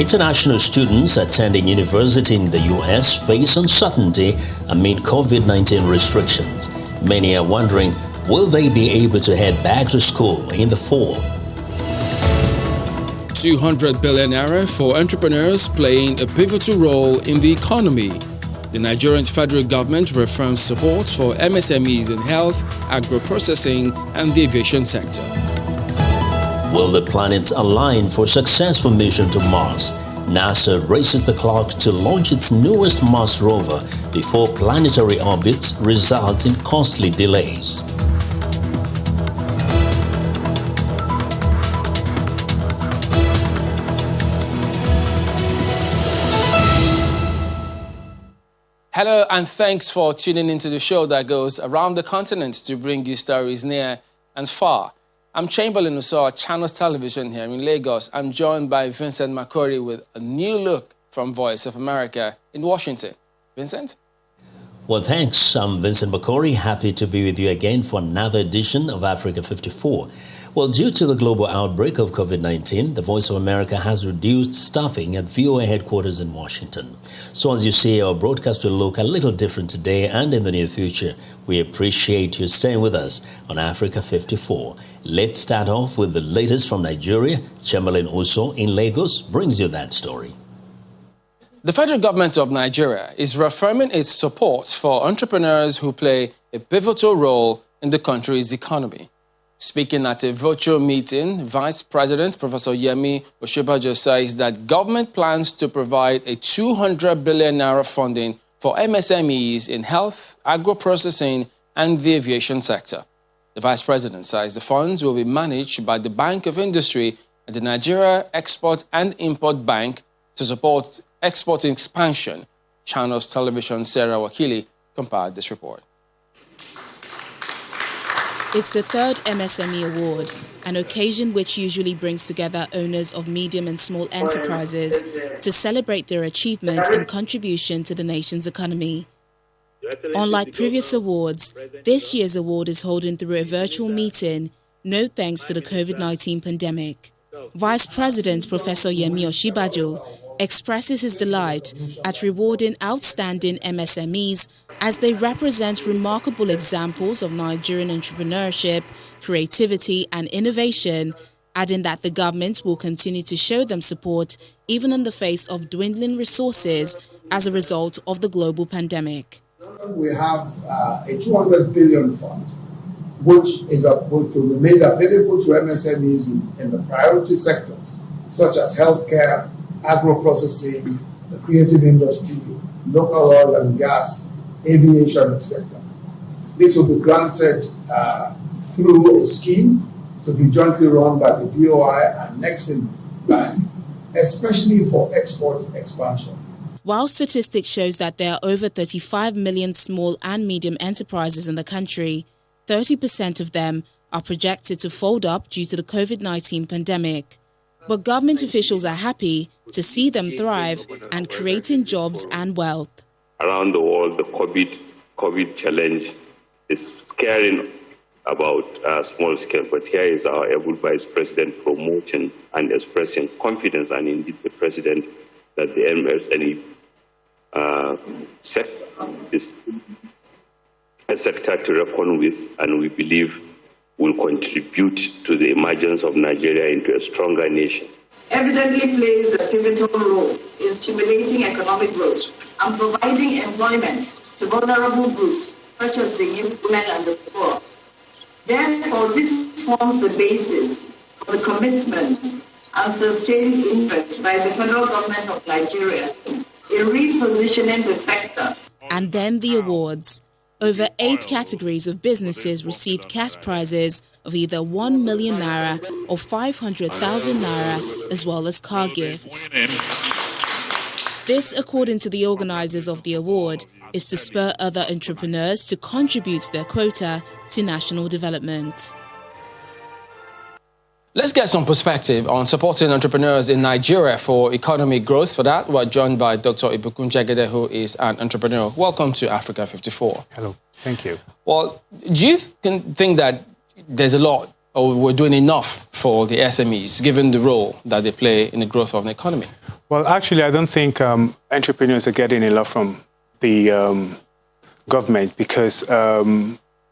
International students attending university in the U.S. face uncertainty amid COVID-19 restrictions. Many are wondering, will they be able to head back to school in the fall? 200 billion naira for entrepreneurs playing a pivotal role in the economy. The Nigerian federal government reaffirms support for MSMEs in health, agro-processing and the aviation sector. Will the planets align for successful mission to Mars? NASA races the clock to launch its newest Mars rover before planetary orbits result in costly delays. Hello and thanks for tuning into the show that goes around the continent to bring you stories near and far. I'm Chamberlain Usaw, Channels Television here in Lagos. I'm joined by Vincent Makori with a new look from Voice of America in Washington. Vincent? Well, thanks. I'm Vincent Makori. Happy to be with you again for another edition of Africa 54. Well, due to the global outbreak of COVID-19, the Voice of America has reduced staffing at VOA headquarters in Washington. So as you see, our broadcast will look a little different today and in the near future. We appreciate you staying with us on Africa 54. Let's start off with the latest from Nigeria. Chamberlain Usaw in Lagos brings you that story. The federal government of Nigeria is reaffirming its support for entrepreneurs who play a pivotal role in the country's economy. Speaking at a virtual meeting, Vice President Professor Yemi Osinbajo says that government plans to provide a 200 billion naira funding for MSMEs in health, agro-processing and the aviation sector. The Vice President says the funds will be managed by the Bank of Industry and the Nigeria Export and Import Bank to support export expansion. Channels Television Sarah Wakili compiled this report. It's the third MSME Award, an occasion which usually brings together owners of medium and small enterprises to celebrate their achievement and contribution to the nation's economy. Unlike previous awards, this year's award is holding through a virtual meeting, no thanks to the COVID-19 pandemic. Vice President Professor Yemi Osinbajo expresses his delight at rewarding outstanding MSMEs as they represent remarkable examples of Nigerian entrepreneurship, creativity and innovation, adding that the government will continue to show them support even in the face of dwindling resources as a result of the global pandemic. We have a 200 billion fund, which will be made available to MSMEs in the priority sectors, such as healthcare, agro-processing, the creative industry, local oil and gas, aviation, etc. This will be granted through a scheme to be jointly run by the BOI and Nexim Bank, especially for export expansion. While statistics shows that there are over 35 million small and medium enterprises in the country, 30% of them are projected to fold up due to the COVID-19 pandemic. But government officials are happy to see them thrive and creating jobs and wealth. Around the world, the COVID challenge is scaring about small scale, but here is our able Vice President promoting and expressing confidence, and indeed the President, that the MSME sector is a sector to reckon with, and we believe will contribute to the emergence of Nigeria into a stronger nation. Evidently plays a pivotal role in stimulating economic growth and providing employment to vulnerable groups such as the youth, women and the poor. Therefore, this forms the basis for the commitment and sustained interest by the federal government of Nigeria in repositioning the sector. And then the awards. Over 8 categories of businesses received cash prizes of either 1 million naira or 500,000 naira, as well as car gifts. This, according to the organizers of the award, is to spur other entrepreneurs to contribute their quota to national development. Let's get some perspective on supporting entrepreneurs in Nigeria for economic growth. For that, we're joined by Dr. Ibukun Jagede, who is an entrepreneur. Welcome to Africa 54. Hello, thank you. Well, do you think that there's a lot, or we're doing enough for the SMEs, given the role that they play in the growth of an economy? Well, actually, I don't think entrepreneurs are getting a lot from the government because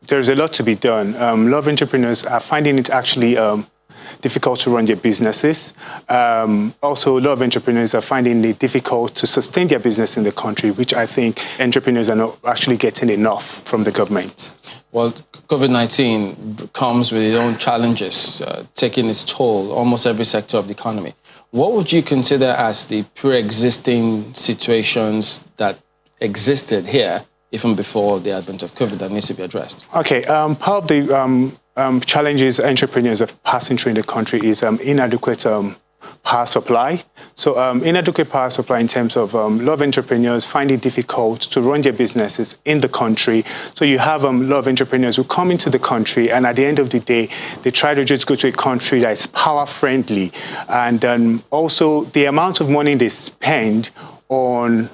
there's a lot to be done. A lot of entrepreneurs are finding it actually difficult to run their businesses. Also, a lot of entrepreneurs are finding it difficult to sustain their business in the country, which I think entrepreneurs are not actually getting enough from the government. Well, COVID-19 comes with its own challenges, taking its toll almost every sector of the economy. What would you consider as the pre-existing situations that existed here even before the advent of COVID that needs to be addressed? Okay, part of the challenges entrepreneurs are passing through in the country is inadequate power supply. So inadequate power supply in terms of a lot of entrepreneurs find it difficult to run their businesses in the country. So you have a lot of entrepreneurs who come into the country and at the end of the day, they try to just go to a country that's power friendly. And also the amount of money they spend on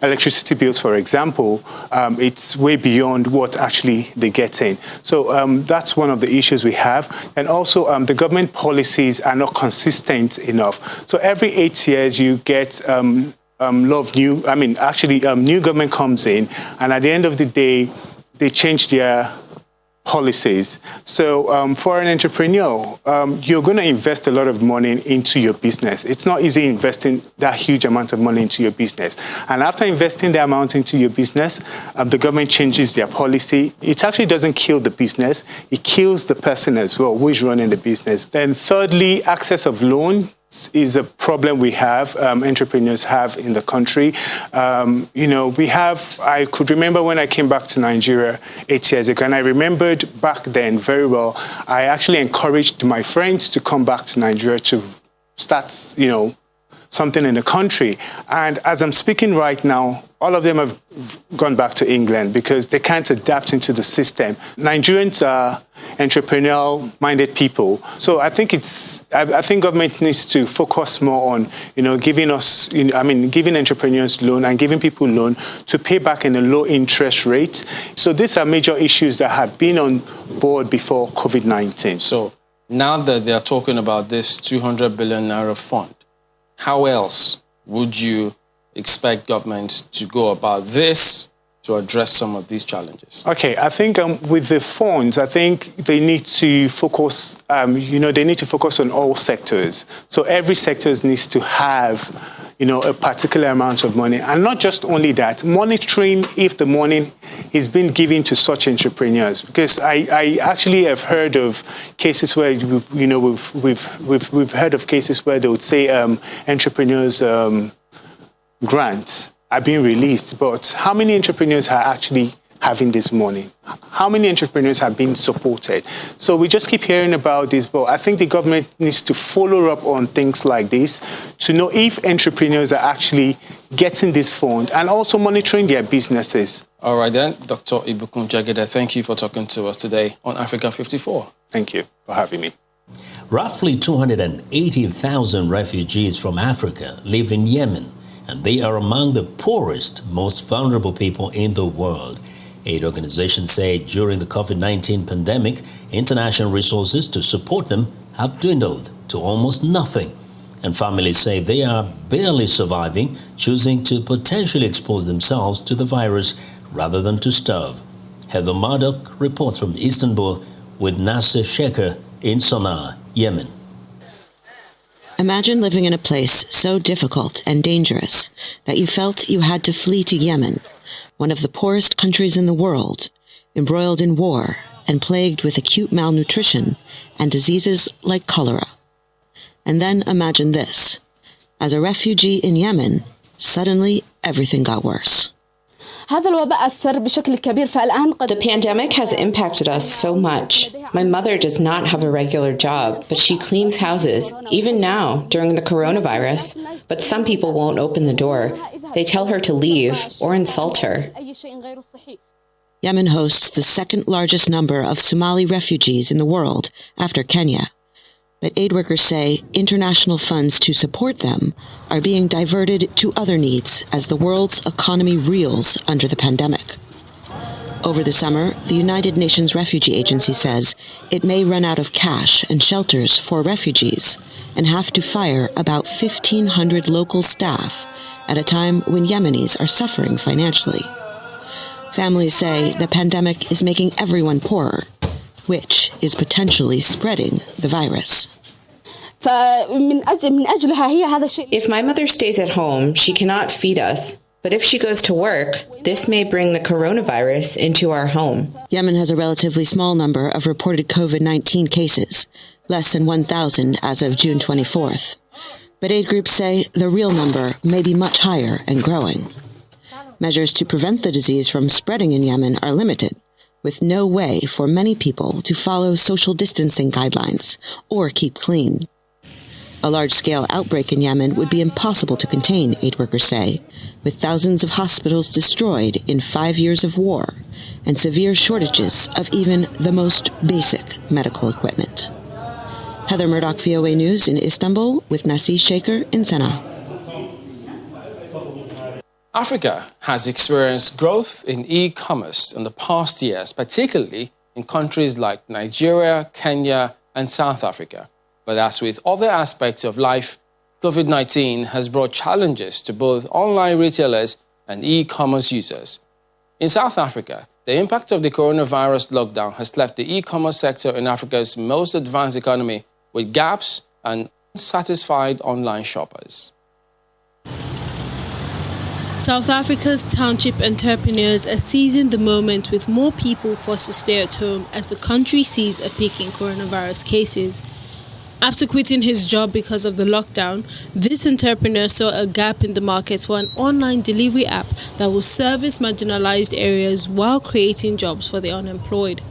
electricity bills, for example, it's way beyond what actually they're getting. So that's one of the issues we have. And also the government policies are not consistent enough. So every 8 years you get a lot of new government comes in and at the end of the day, they change their policies. So for an entrepreneur, you're going to invest a lot of money into your business. It's not easy investing that huge amount of money into your business. And after investing the amount into your business, the government changes their policy. It actually doesn't kill the business. It kills the person as well who is running the business. Then thirdly, access of loan is a problem we have, entrepreneurs have in the country. I could remember when I came back to Nigeria 8 years ago, and I remembered back then very well, I actually encouraged my friends to come back to Nigeria to start, something in the country. And as I'm speaking right now, all of them have gone back to England because they can't adapt into the system. Nigerians are entrepreneurial-minded people. So I think government needs to focus more on, giving entrepreneurs loan and giving people loan to pay back in a low interest rate. So these are major issues that have been on board before COVID-19. So now that they are talking about this 200 billion naira fund, how else would you expect government to go about this to address some of these challenges? Okay, I think with the funds, I think they need to focus, they need to focus on all sectors. So every sector needs to have, a particular amount of money. And not just only that, monitoring if the money is being given to such entrepreneurs. Because I actually have heard of cases where, we've heard of cases where they would say entrepreneurs grants are being released, but how many entrepreneurs are actually having this money? How many entrepreneurs have been supported? So we just keep hearing about this, but I think the government needs to follow up on things like this to know if entrepreneurs are actually getting this fund and also monitoring their businesses. All right then, Dr. Ibukun Jagede, thank you for talking to us today on Africa 54. Thank you for having me. Roughly 280,000 refugees from Africa live in Yemen, and they are among the poorest, most vulnerable people in the world. Aid organizations say during the COVID-19 pandemic, international resources to support them have dwindled to almost nothing. And families say they are barely surviving, choosing to potentially expose themselves to the virus rather than to starve. Heather Murdoch reports from Istanbul with Nasser Shekhar in Sana'a, Yemen. Imagine living in a place so difficult and dangerous that you felt you had to flee to Yemen, one of the poorest countries in the world, embroiled in war and plagued with acute malnutrition and diseases like cholera. And then imagine this. As a refugee in Yemen, suddenly everything got worse. The pandemic has impacted us so much. My mother does not have a regular job, but she cleans houses, even now, during the coronavirus. But some people won't open the door. They tell her to leave or insult her. Yemen hosts the second largest number of Somali refugees in the world after Kenya. But aid workers say international funds to support them are being diverted to other needs as the world's economy reels under the pandemic. Over the summer, the United Nations Refugee Agency says it may run out of cash and shelters for refugees and have to fire about 1,500 local staff at a time when Yemenis are suffering financially. Families say the pandemic is making everyone poorer, which is potentially spreading the virus. If my mother stays at home, she cannot feed us. But if she goes to work, this may bring the coronavirus into our home. Yemen has a relatively small number of reported COVID-19 cases, less than 1,000 as of June 24th. But aid groups say the real number may be much higher and growing. Measures to prevent the disease from spreading in Yemen are limited, with no way for many people to follow social distancing guidelines or keep clean. A large-scale outbreak in Yemen would be impossible to contain, aid workers say, with thousands of hospitals destroyed in 5 years of war and severe shortages of even the most basic medical equipment. Heather Murdoch, VOA News in Istanbul, with Nasir Shaker in Sana'a. Africa has experienced growth in e-commerce in the past years, particularly in countries like Nigeria, Kenya, and South Africa. But as with other aspects of life, COVID-19 has brought challenges to both online retailers and e-commerce users. In South Africa, the impact of the coronavirus lockdown has left the e-commerce sector in Africa's most advanced economy with gaps and unsatisfied online shoppers. South Africa's township entrepreneurs are seizing the moment with more people forced to stay at home as the country sees a peak in coronavirus cases. After quitting his job because of the lockdown, this entrepreneur saw a gap in the market for an online delivery app that will service marginalized areas while creating jobs for the unemployed.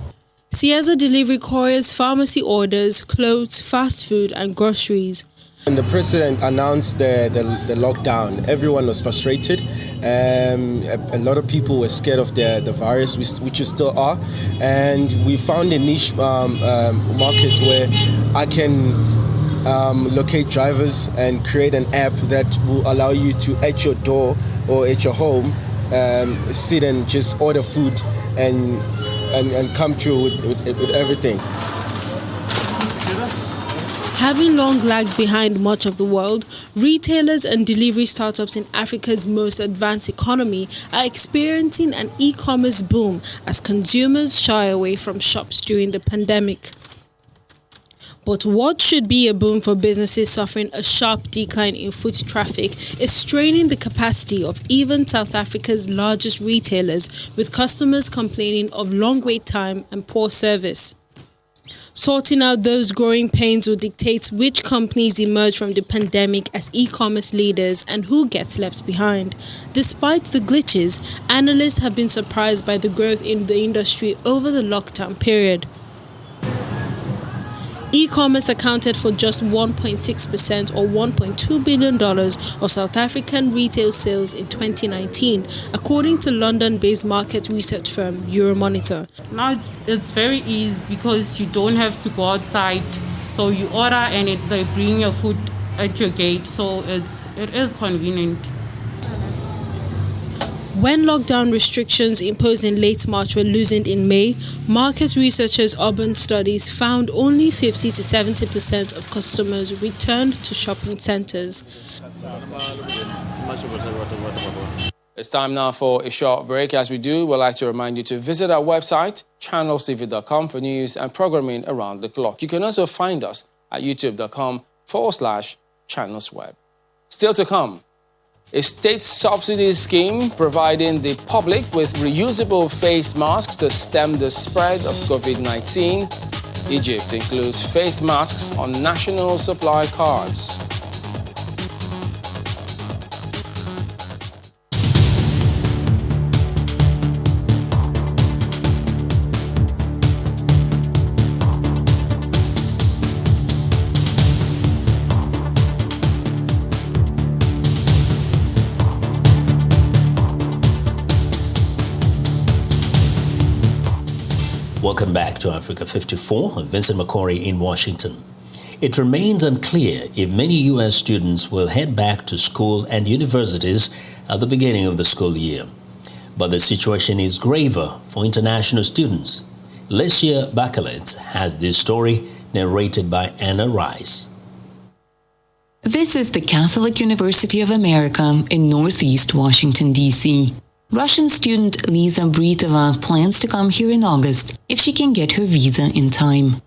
Sieza Delivery couriers pharmacy orders, clothes, fast food and groceries. When the president announced the lockdown, everyone was frustrated. A lot of people were scared of the virus, which we still are. And we found a niche market where I can locate drivers and create an app that will allow you to, at your door or at your home, sit and just order food and come through with everything. Having long lagged behind much of the world, retailers and delivery startups in Africa's most advanced economy are experiencing an e-commerce boom as consumers shy away from shops during the pandemic. But what should be a boom for businesses suffering a sharp decline in foot traffic is straining the capacity of even South Africa's largest retailers, with customers complaining of long wait time and poor service. Sorting out those growing pains will dictate which companies emerge from the pandemic as e-commerce leaders and who gets left behind. Despite the glitches, analysts have been surprised by the growth in the industry over the lockdown period. E-commerce accounted for just 1.6% or $1.2 billion of South African retail sales in 2019, according to London-based market research firm Euromonitor. Now it's very easy because you don't have to go outside. So you order and they bring your food at your gate. So it is convenient. When lockdown restrictions imposed in late March were loosened in May, market researchers Urban Studies found only 50 to 70% of customers returned to shopping centres. It's time now for a short break. As we do, we'd like to remind you to visit our website, channelstv.com, for news and programming around the clock. You can also find us at youtube.com/channelsweb. Still to come, a state subsidy scheme providing the public with reusable face masks to stem the spread of COVID-19. Egypt includes face masks on national supply cards. Welcome back to Africa 54. I'm Vincent McCory in Washington. It remains unclear if many U.S. students will head back to school and universities at the beginning of the school year. But the situation is graver for international students. Lesia Bakalet has this story narrated by Anna Rice. This is the Catholic University of America in Northeast Washington, D.C. Russian student Lisa Britova plans to come here in August if she can get her visa in time.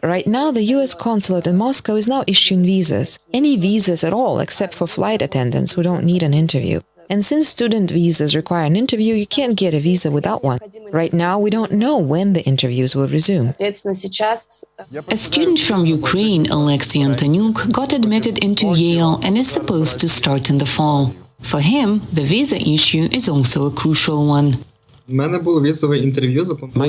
Right now, the U.S. consulate in Moscow is now issuing visas. Any visas at all, except for flight attendants who don't need an interview. And since student visas require an interview, you can't get a visa without one. Right now, we don't know when the interviews will resume. A student from Ukraine, Alexei Antonyuk, got admitted into Yale and is supposed to start in the fall. For him, the visa issue is also a crucial one. My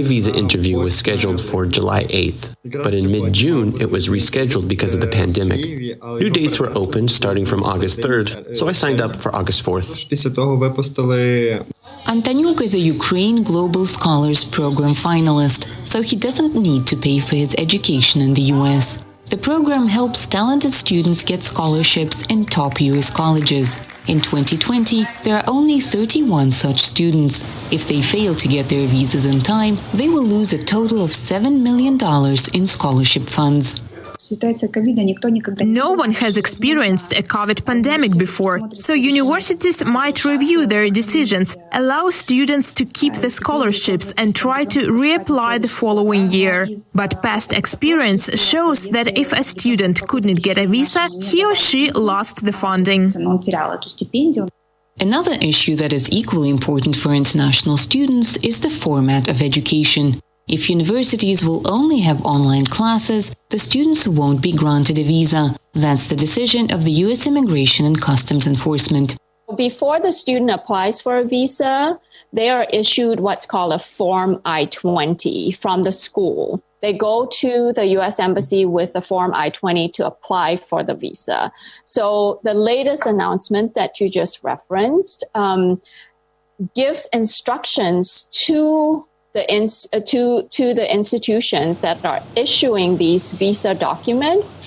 visa interview was scheduled for July 8th, but in mid-June it was rescheduled because of the pandemic. New dates were opened starting from August 3rd, so I signed up for August 4th. Antonyuk is a Ukraine Global Scholars Program finalist, so he doesn't need to pay for his education in the US. The program helps talented students get scholarships in top US colleges. In 2020, there are only 31 such students. If they fail to get their visas in time, they will lose a total of $7 million in scholarship funds. No one has experienced a COVID pandemic before, so universities might review their decisions, allow students to keep the scholarships and try to reapply the following year. But past experience shows that if a student couldn't get a visa, he or she lost the funding. Another issue that is equally important for international students is the format of education. If universities will only have online classes, the students won't be granted a visa. That's the decision of the U.S. Immigration and Customs Enforcement. Before the student applies for a visa, they are issued what's called a Form I-20 from the school. They go to the U.S. Embassy with the Form I-20 to apply for the visa. So the latest announcement that you just referenced gives instructions to the institutions that are issuing these visa documents.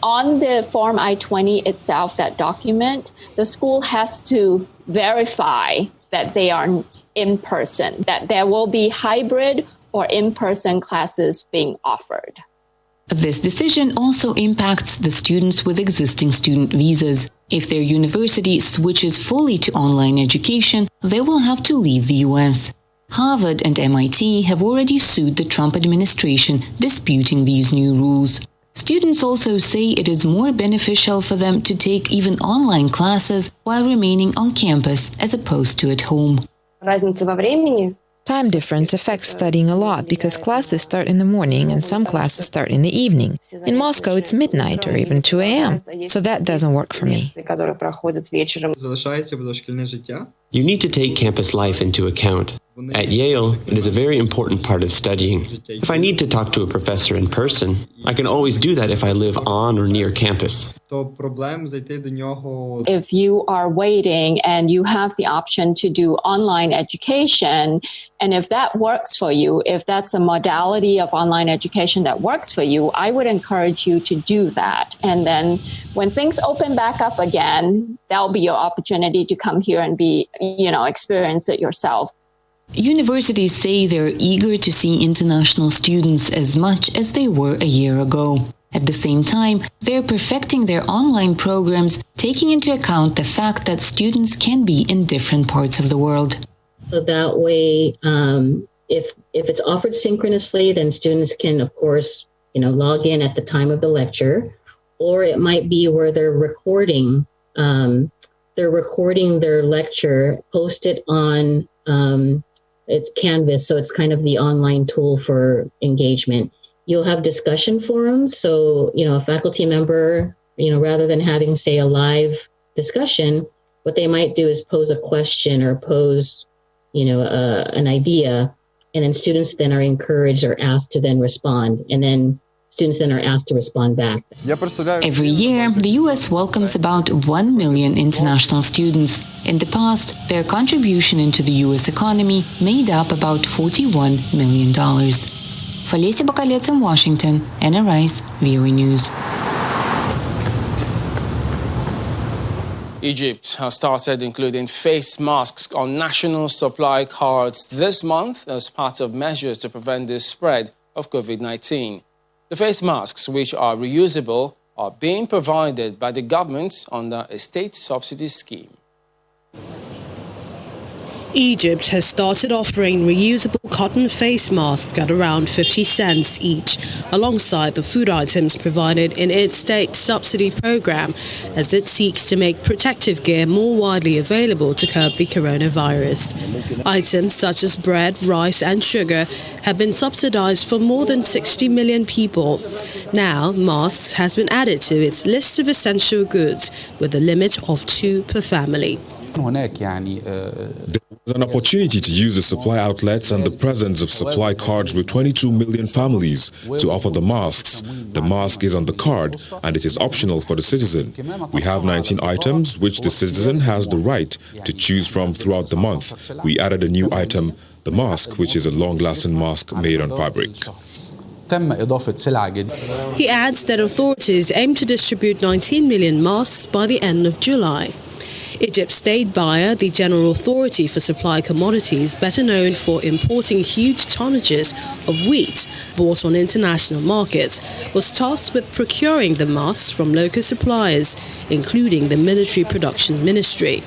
On the Form I-20 itself, that document, the school has to verify that they are in person, that there will be hybrid or in-person classes being offered. This decision also impacts the students with existing student visas. If their university switches fully to online education, they will have to leave the U.S. Harvard and MIT have already sued the Trump administration, disputing these new rules. Students also say it is more beneficial for them to take even online classes while remaining on campus as opposed to at home. Time difference affects studying a lot because classes start in the morning and some classes start in the evening. In Moscow, it's midnight or even 2 a.m., so that doesn't work for me. You need to take campus life into account. At Yale, it is a very important part of studying. If I need to talk to a professor in person, I can always do that if I live on or near campus. If you are waiting and you have the option to do online education, and if that works for you, if that's a modality of online education that works for you, I would encourage you to do that. And then when things open back up again, that'll be your opportunity to come here and experience it yourself. Universities say they're eager to see international students as much as they were a year ago. At the same time, they're perfecting their online programs, taking into account the fact that students can be in different parts of the world. So that way, if it's offered synchronously, then students can, of course, log in at the time of the lecture, or it might be where they're recording their lecture, post it on it's Canvas, so it's kind of the online tool for engagement. You'll have discussion forums, so a faculty member, rather than having, say, a live discussion, what they might do is pose a question or pose, an idea, and then students then are encouraged or asked to then respond, and then students then are asked to respond back. Every year, the U.S. welcomes about 1 million international students. In the past, their contribution into the U.S. economy made up about $41 million. Lesia Bakalet in Washington, Anna Rice, VOA News. Egypt has started including face masks on national supply cards this month as part of measures to prevent the spread of COVID-19. The face masks, which are reusable, are being provided by the government under a state subsidy scheme. Egypt has started offering reusable cotton face masks at around 50 cents each, alongside the food items provided in its state subsidy program, as it seeks to make protective gear more widely available to curb the coronavirus. Items such as bread, rice and sugar have been subsidized for more than 60 million people. Now, masks has been added to its list of essential goods, with a limit of 2 per family. There's an opportunity to use the supply outlets and the presence of supply cards with 22 million families to offer the masks. The mask is on the card and it is optional for the citizen. We have 19 items which the citizen has the right to choose from throughout the month. We added a new item, the mask, which is a long-lasting mask made on fabric. He adds that authorities aim to distribute 19 million masks by the end of July. Egypt's state buyer, the General Authority for Supply Commodities, better known for importing huge tonnages of wheat bought on international markets, was tasked with procuring the masks from local suppliers, including the Military Production Ministry.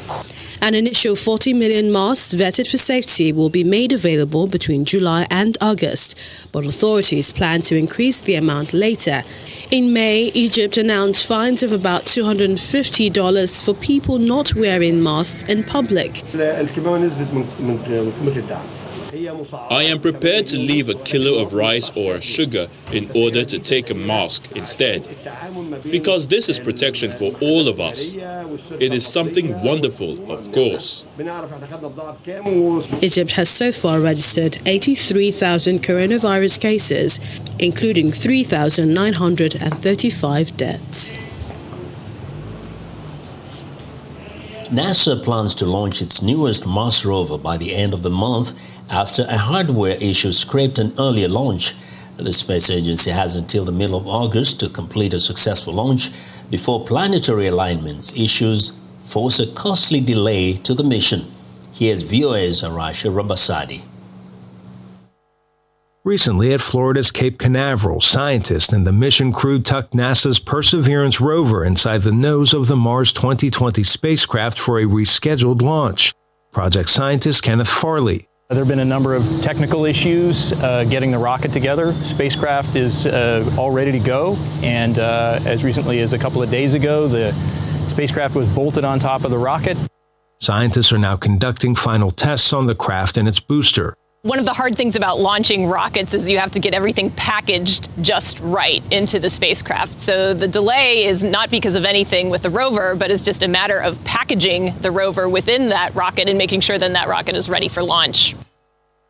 An initial 40 million masks vetted for safety will be made available between July and August, but authorities plan to increase the amount later. In May, Egypt announced fines of about $250 for people not wearing masks in public. I am prepared to leave a kilo of rice or sugar in order to take a mask instead, because this is protection for all of us. It is something wonderful, of course. Egypt has so far registered 83,000 coronavirus cases, including 3,935 deaths. NASA plans to launch its newest Mars rover by the end of the month after a hardware issue scrapped an earlier launch. The space agency has until the middle of August to complete a successful launch before planetary alignments issues force a costly delay to the mission. Here's VOA's Arasha Rabasadi. Recently at Florida's Cape Canaveral, scientists and the mission crew tucked NASA's Perseverance rover inside the nose of the Mars 2020 spacecraft for a rescheduled launch. Project scientist Kenneth Farley. There have been a number of technical issues getting the rocket together. Spacecraft is all ready to go, and as recently as a couple of days ago, the spacecraft was bolted on top of the rocket. Scientists are now conducting final tests on the craft and its booster. One of the hard things about launching rockets is you have to get everything packaged just right into the spacecraft. So the delay is not because of anything with the rover, but it's just a matter of packaging the rover within that rocket and making sure then that rocket is ready for launch.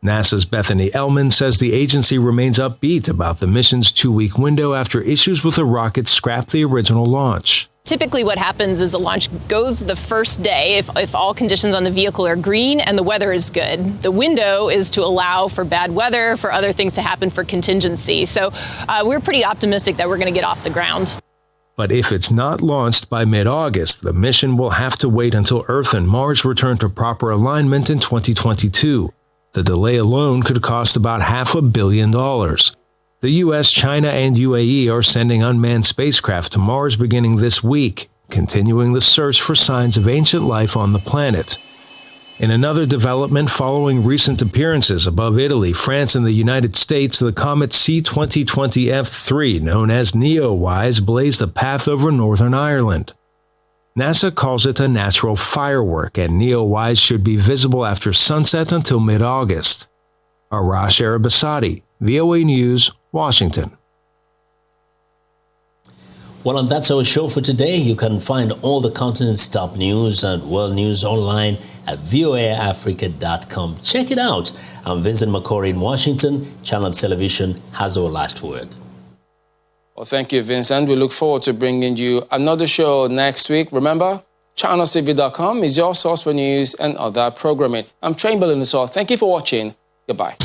NASA's Bethany Ehlman says the agency remains upbeat about the mission's 2-week window after issues with the rocket scrapped the original launch. Typically what happens is a launch goes the first day if all conditions on the vehicle are green and the weather is good. The window is to allow for bad weather, for other things to happen, for contingency. So we're pretty optimistic that we're going to get off the ground. But if it's not launched by mid-August, the mission will have to wait until Earth and Mars return to proper alignment in 2022. The delay alone could cost about $500 million. The U.S., China, and UAE are sending unmanned spacecraft to Mars beginning this week, continuing the search for signs of ancient life on the planet. In another development following recent appearances above Italy, France, and the United States, the comet C2020F3, known as Neowise, blazed a path over Northern Ireland. NASA calls it a natural firework, and Neowise should be visible after sunset until mid-August. Arash Arabasadi, VOA News, Washington. Well, and that's our show for today. You can find all the continent's top news and world news online at voaafrica.com. Check it out. I'm Vincent McCory in Washington. Channel Television has our last word. Well, thank you, Vincent. We look forward to bringing you another show next week. Remember, channeltv.com is your source for news and other programming. I'm Chamberlain Thank you for watching. Goodbye.